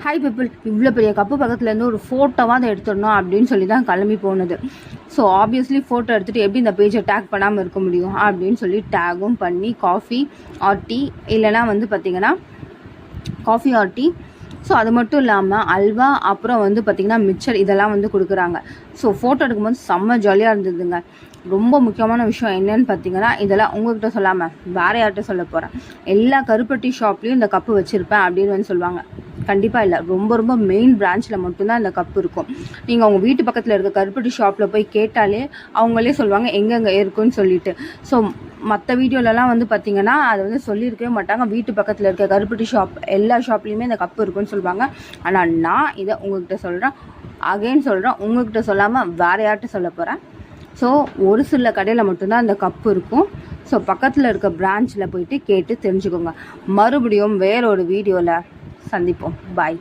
Hi people, இவ்வளோ பெரிய cup பக்கத்துலேருந்து ஒரு ஃபோட்டோவாக எடுத்துடணும் அப்படின்னு சொல்லி தான் கிளம்பி போனது. ஸோ ஆப்வியஸ்லி ஃபோட்டோ எடுத்துகிட்டு எப்படி இந்த பேஜை டேக் பண்ணாமல் இருக்க முடியும் அப்படின்னு சொல்லி டேகும் பண்ணி காஃபி ஆர் டீ, இல்லைனா வந்து பார்த்திங்கன்னா காஃபி ஆர் டீ. ஸோ அது மட்டும் இல்லாமல் அல்வா, அப்புறம் வந்து பார்த்திங்கன்னா மிக்சர், இதெல்லாம் வந்து கொடுக்குறாங்க. ஸோ ஃபோட்டோ எடுக்கும்போது செம்ம ஜாலியாக இருந்ததுங்க. ரொம்ப முக்கியமான விஷயம் என்னன்னு பார்த்தீங்கன்னா, இதெல்லாம் உங்கள்கிட்ட சொல்லாமல் வேறு யார்கிட்ட சொல்ல போகிறேன். எல்லா கருப்பட்டி ஷாப்லேயும் இந்த கப்பு வச்சுருப்பேன் அப்படின்னு வந்து சொல்லுவாங்க. கண்டிப்பாக இல்லை, ரொம்ப ரொம்ப மெயின் பிரான்ச்சில் மட்டும்தான் இந்த கப்பு இருக்கும். நீங்கள் உங்கள் வீட்டு பக்கத்தில் இருக்க கருப்பட்டி ஷாப்பில் போய் கேட்டாலே அவங்களே சொல்லுவாங்க எங்கெங்கே இருக்குன்னு சொல்லிட்டு. ஸோ மற்ற வீடியோலலாம் வந்து பார்த்திங்கன்னா அதை வந்து சொல்லியிருக்கவே மாட்டாங்க. வீட்டு பக்கத்தில் இருக்க கருப்பட்டி ஷாப் எல்லா ஷாப்லேயுமே இந்த கப்பு இருக்குன்னு சொல்லுவாங்க. ஆனால் நான் இதை உங்கள்கிட்ட சொல்கிறேன், அகைன் சொல்கிறேன், உங்கள்கிட்ட சொல்லாமல் வேறு யார்கிட்ட சொல்ல போகிறேன். ஸோ ஒரு சில கடையில் மட்டும்தான் இந்த கப்பு இருக்கும். ஸோ பக்கத்தில் இருக்க பிரான்ச்சில் போயிட்டு கேட்டு தெரிஞ்சுக்கோங்க. மறுபடியும் வேற ஒரு வீடியோவில் சந்திப்போம். பாய்.